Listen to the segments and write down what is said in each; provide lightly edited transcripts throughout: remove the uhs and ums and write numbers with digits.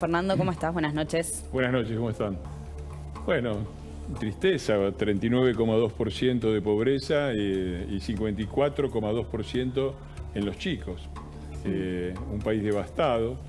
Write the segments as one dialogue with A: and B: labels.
A: Fernando, ¿cómo estás? Buenas noches.
B: Buenas noches, ¿cómo están? Bueno, tristeza, 39,2% de pobreza y 54,2% en los chicos. Un país devastado.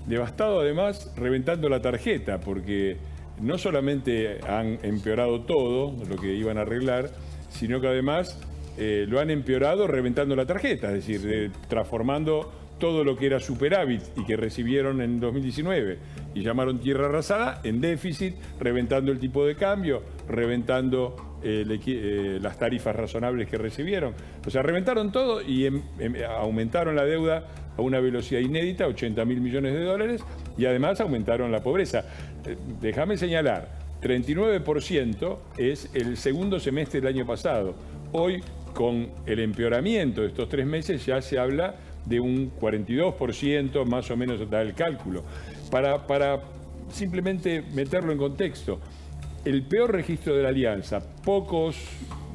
B: Devastado además reventando la tarjeta, porque no solamente han empeorado todo lo que iban a arreglar, sino que además lo han empeorado reventando la tarjeta, es decir, transformando todo lo que era superávit y que recibieron en 2019 y llamaron tierra arrasada en déficit, reventando el tipo de cambio, reventando las tarifas razonables que recibieron. O sea, reventaron todo y aumentaron la deuda a una velocidad inédita, 80.000 millones de dólares, y además aumentaron la pobreza. Déjame señalar, 39% es el segundo semestre del año pasado. Hoy, con el empeoramiento de estos 3 meses, ya se habla de un 42%, más o menos da el cálculo. Para simplemente meterlo en contexto, el peor registro de la Alianza, pocos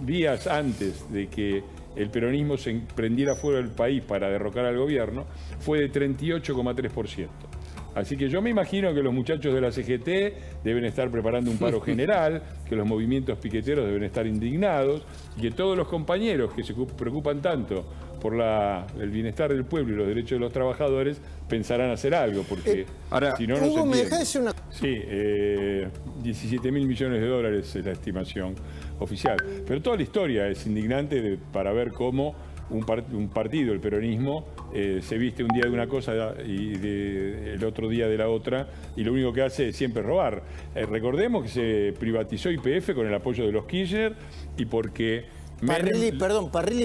B: días antes de que el peronismo se prendiera fuera del país para derrocar al gobierno, fue de 38,3%. Así que yo me imagino que los muchachos de la CGT deben estar preparando un paro general, que los movimientos piqueteros deben estar indignados, y que todos los compañeros que se preocupan tanto por el bienestar del pueblo y los derechos de los trabajadores pensarán hacer algo, porque si no, no se entiende. Sí, 17.000 millones de dólares es la estimación oficial. Pero toda la historia es indignante para ver cómo un partido, el peronismo, se viste un día de una cosa y el otro día de la otra, y lo único que hace es siempre robar. Recordemos que se privatizó YPF con el apoyo de los Kirchner y porque
C: Parrilli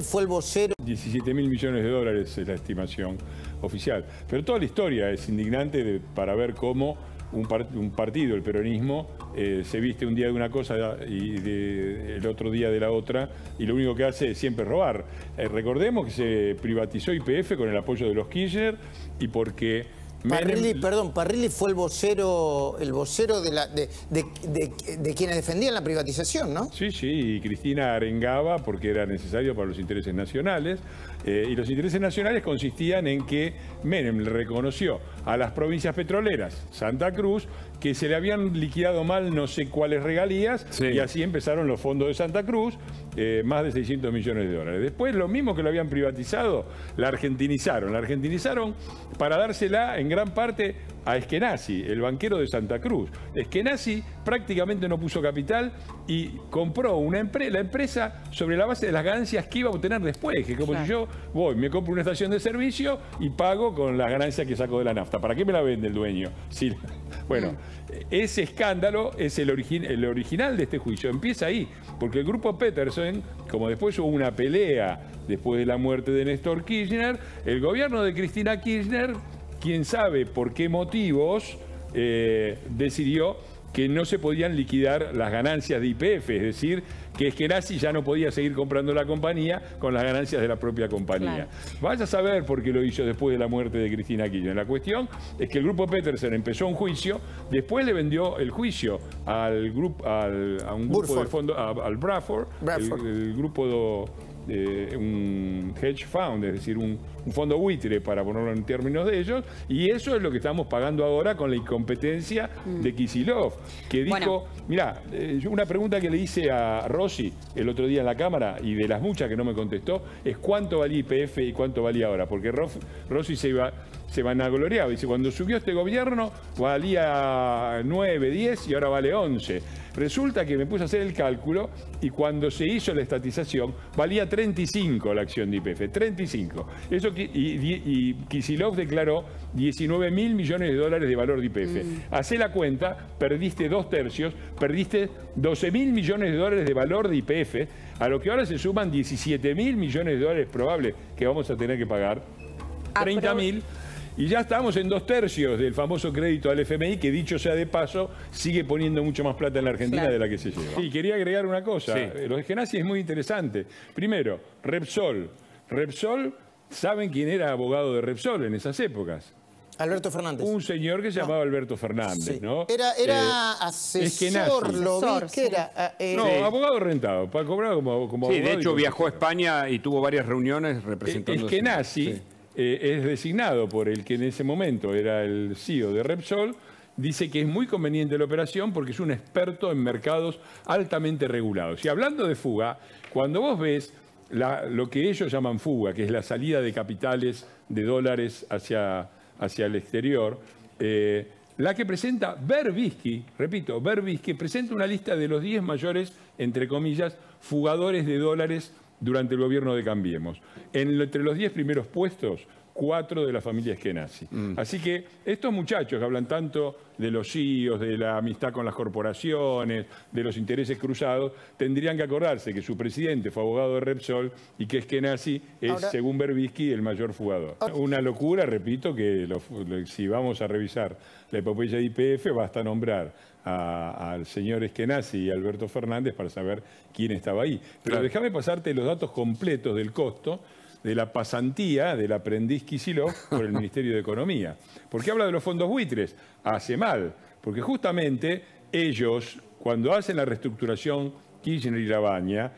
C: fue el vocero.
B: 17.000 millones de dólares es la estimación oficial. Pero toda la historia es indignante para ver cómo un partido, el peronismo, se viste un día de una cosa y el otro día de la otra, y lo único que hace es siempre robar. Recordemos que se privatizó YPF con el apoyo de los Kirchner y porque
C: Parrilli fue el vocero de quienes defendían la privatización, ¿no?
B: Sí, y Cristina arengaba porque era necesario para los intereses nacionales, y los intereses nacionales consistían en que Menem le reconoció a las provincias petroleras, Santa Cruz, que se le habían liquidado mal no sé cuáles regalías, y así empezaron los fondos de Santa Cruz, más de 600 millones de dólares. Después, lo mismo que lo habían privatizado, la argentinizaron. La argentinizaron para dársela en gran parte a Eskenazi, el banquero de Santa Cruz. Eskenazi prácticamente no puso capital y compró la empresa sobre la base de las ganancias que iba a obtener después, que como si yo me compro una estación de servicio y pago con las ganancias que saco de la nafta. ¿Para qué me la vende el dueño? Sí. Bueno, ese escándalo es el original de este juicio. Empieza ahí, porque el grupo Petersen, como después hubo una pelea después de la muerte de Néstor Kirchner, el gobierno de Cristina Kirchner, quién sabe por qué motivos, decidió que no se podían liquidar las ganancias de YPF, es decir, que Eskenazi ya no podía seguir comprando la compañía con las ganancias de la propia compañía. Vaya a saber por qué lo hizo después de la muerte de Cristina Kirchner. La cuestión es que el grupo Petersen empezó un juicio, después le vendió el juicio a un grupo de fondo, al Bradford. El grupo un hedge fund, es decir, un fondo buitre, para ponerlo en términos de ellos, y eso es lo que estamos pagando ahora con la incompetencia de Kicillof, que dijo, mirá, una pregunta que le hice a Rossi el otro día en la Cámara, y de las muchas que no me contestó, es cuánto valía YPF y cuánto valía ahora, porque Rossi se vanagloriaba, dice, cuando subió este gobierno valía 9, 10 y ahora vale 11. Resulta que me puse a hacer el cálculo y cuando se hizo la estatización valía 35 la acción de YPF, 35. Y Kicillof declaró 19.000 millones de dólares de valor de YPF. Hacé la cuenta, perdiste 2/3, perdiste 12.000 millones de dólares de valor de YPF, a lo que ahora se suman 17.000 millones de dólares probables que vamos a tener que pagar, 30.000. Y ya estamos en 2/3 del famoso crédito al FMI, que dicho sea de paso, sigue poniendo mucho más plata en la Argentina de la que se lleva. Y quería agregar una cosa. Lo de Eskenazi es muy interesante. Primero, Repsol. Repsol, ¿saben quién era abogado de Repsol en esas épocas?
C: Alberto Fernández.
B: Un señor que se llamaba Alberto Fernández, ¿no?
C: Era asesor, lo vi que era.
B: No, abogado rentado, para cobrar como abogado.
D: Sí, de hecho viajó a España y tuvo varias reuniones representando.
B: Eskenazi es designado por el que en ese momento era el CEO de Repsol dice que es muy conveniente la operación porque es un experto en mercados altamente regulados. Y hablando de fuga, cuando vos ves lo que ellos llaman fuga, que es la salida de capitales de dólares hacia el exterior, la que presenta Berbisky, repito, Berbisky presenta una lista de los 10 mayores, entre comillas, fugadores de dólares durante el gobierno de Cambiemos. Entre los 10 primeros puestos, 4 de la familia Eskenazi. Así que estos muchachos que hablan tanto de los CEOs, de la amistad con las corporaciones, de los intereses cruzados, tendrían que acordarse que su presidente fue abogado de Repsol y que Eskenazi es, ahora, según Berbisky, el mayor fugador. Una locura, repito, que si vamos a revisar la epopeya de YPF, basta nombrar al señor Eskenazi y a Alberto Fernández para saber quién estaba ahí. Pero claro, déjame pasarte los datos completos del costo de la pasantía del aprendiz Kicillof por el Ministerio de Economía. ¿Por qué habla de los fondos buitres? Hace mal, porque justamente ellos, cuando hacen la reestructuración Kirchner y Lavagna,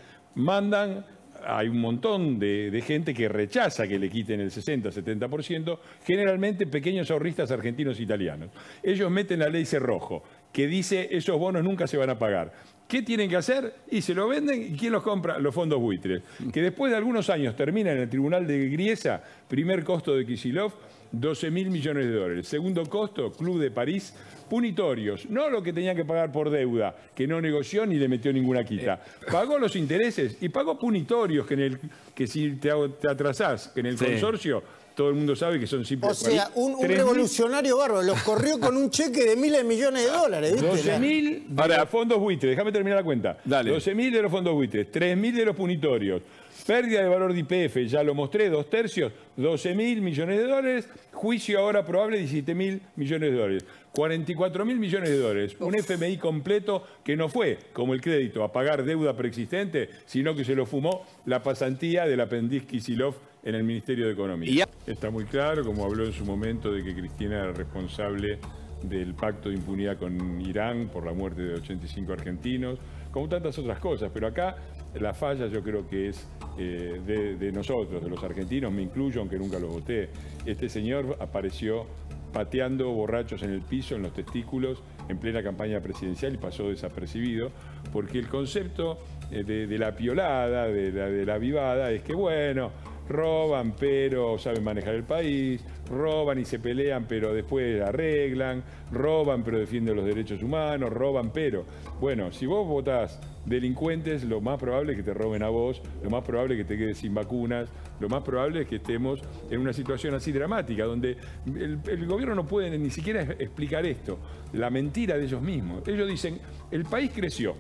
B: hay un montón de gente que rechaza que le quiten el 60-70%, generalmente pequeños ahorristas argentinos e italianos. Ellos meten la ley Cerrojo, que dice esos bonos nunca se van a pagar. ¿Qué tienen que hacer? Y se lo venden, ¿y quién los compra? Los fondos buitres. Que después de algunos años terminan en el Tribunal de Griesa, primer costo de Kicillof, 12.000 millones de dólares. Segundo costo, Club de París, punitorios. No lo que tenían que pagar por deuda, que no negoció ni le metió ninguna quita. Pagó los intereses y pagó punitorios, que si te atrasás en el consorcio, todo el mundo sabe que son simples.
C: O sea, un revolucionario bárbaro. Los corrió con un cheque de miles de millones de dólares.
B: 12.000 de los fondos buitres. Déjame terminar la cuenta. 12.000 de los fondos buitres, 3.000 de los punitorios. Pérdida de valor de YPF, ya lo mostré, 2/3, 12.000 millones de dólares. Juicio ahora probable, 17.000 millones de dólares. 44.000 millones de dólares. Un FMI completo que no fue, como el crédito, a pagar deuda preexistente, sino que se lo fumó la pasantía del aprendiz Kicillof en el Ministerio de Economía. Está muy claro, como habló en su momento, de que Cristina era responsable del pacto de impunidad con Irán por la muerte de 85 argentinos, como tantas otras cosas. Pero acá la falla yo creo que es de nosotros, de los argentinos, me incluyo, aunque nunca lo voté. Este señor apareció pateando borrachos en el piso, en los testículos, en plena campaña presidencial y pasó desapercibido, porque el concepto de la piolada, de la vivada, es que bueno, roban pero saben manejar el país, roban y se pelean pero después arreglan, roban pero defienden los derechos humanos, roban pero... Bueno, si vos votás delincuentes, lo más probable es que te roben a vos, lo más probable es que te quedes sin vacunas, lo más probable es que estemos en una situación así dramática, donde el gobierno no puede ni siquiera explicar esto, la mentira de ellos mismos. Ellos dicen, el país creció,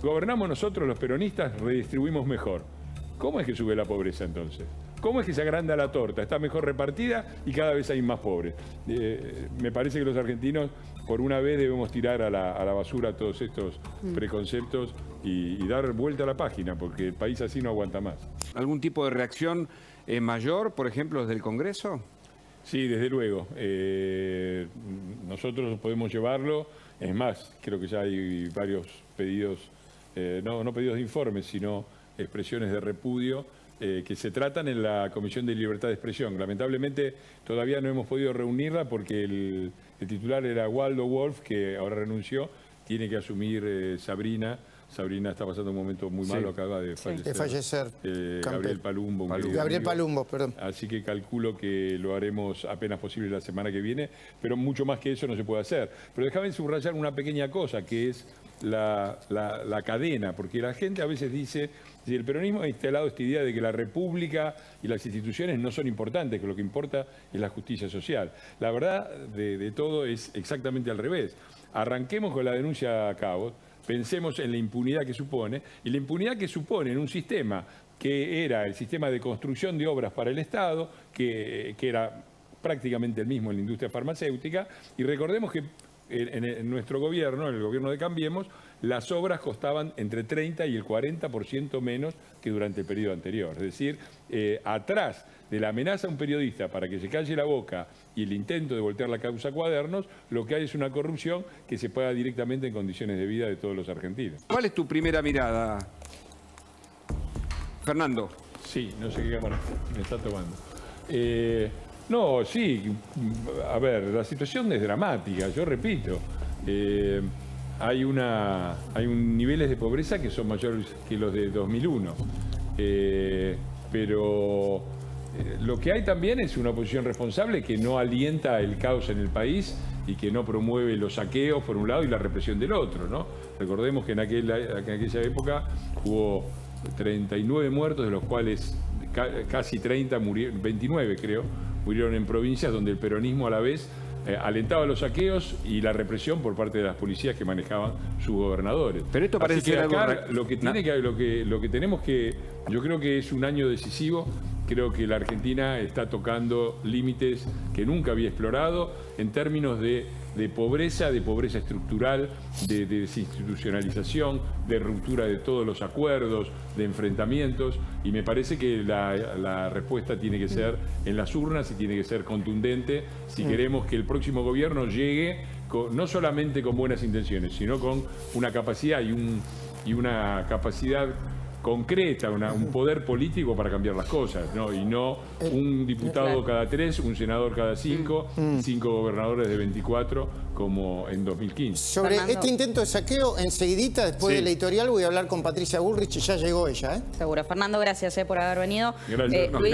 B: gobernamos nosotros los peronistas, redistribuimos mejor. ¿Cómo es que sube la pobreza entonces? ¿Cómo es que se agranda la torta? Está mejor repartida y cada vez hay más pobres. Me parece que los argentinos, por una vez, debemos tirar a la basura todos estos preconceptos y dar vuelta a la página, porque el país así no aguanta más.
D: ¿Algún tipo de reacción mayor, por ejemplo, desde el Congreso?
B: Sí, desde luego. Nosotros podemos llevarlo. Es más, creo que ya hay varios pedidos, no pedidos de informes, sino expresiones de repudio que se tratan en la Comisión de Libertad de Expresión. Lamentablemente todavía no hemos podido reunirla porque el titular era Waldo Wolf, que ahora renunció. Tiene que asumir Sabrina. Sabrina está pasando un momento muy malo, acaba de fallecer. Gabriel Palumbo.
C: Gabriel Palumbo, perdón.
B: Así que calculo que lo haremos apenas posible la semana que viene, pero mucho más que eso no se puede hacer. Pero déjame subrayar una pequeña cosa, que es la cadena, porque la gente a veces dice, si el peronismo ha instalado esta idea de que la república y las instituciones no son importantes, que lo que importa es la justicia social. La verdad de todo es exactamente al revés. Arranquemos con la denuncia a cabo, pensemos en la impunidad que supone, y la impunidad que supone en un sistema que era el sistema de construcción de obras para el Estado, que era prácticamente el mismo en la industria farmacéutica, y recordemos que en nuestro gobierno, en el gobierno de Cambiemos, las obras costaban entre 30 y el 40% menos que durante el periodo anterior. Es decir, atrás de la amenaza a un periodista para que se calle la boca y el intento de voltear la causa a Cuadernos, lo que hay es una corrupción que se paga directamente en condiciones de vida de todos los argentinos.
D: ¿Cuál es tu primera mirada, Fernando?
B: Sí, no sé qué cámara me está tomando. No, sí, a ver, la situación es dramática, yo repito. Hay niveles de pobreza que son mayores que los de 2001. Pero lo que hay también es una oposición responsable que no alienta el caos en el país y que no promueve los saqueos por un lado y la represión del otro, ¿no? Recordemos que en aquella época hubo 39 muertos, de los cuales casi 30 murieron, 29 creo, murieron en provincias donde el peronismo a la vez alentaba los saqueos y la represión por parte de las policías que manejaban sus gobernadores.
D: Pero esto parece
B: que
D: ser
B: acá
D: algo...
B: lo que tenemos que, yo creo que es un año decisivo. Creo que la Argentina está tocando límites que nunca había explorado en términos de pobreza estructural, de desinstitucionalización, de ruptura de todos los acuerdos, de enfrentamientos, y me parece que la respuesta tiene que ser en las urnas y tiene que ser contundente si queremos que el próximo gobierno llegue no solamente con buenas intenciones, sino con una capacidad y una capacidad concreta, un poder político para cambiar las cosas, ¿no? Y no un diputado cada 3, un senador cada 5, 5 gobernadores de 24, como en 2015.
C: Sobre
A: Fernando.
C: este intento de saqueo, enseguidita, después del editorial, voy a hablar con Patricia Bullrich, y ya llegó ella, ¿eh?
A: Seguro. Fernando, gracias por haber venido.
B: Gracias.
A: Luis,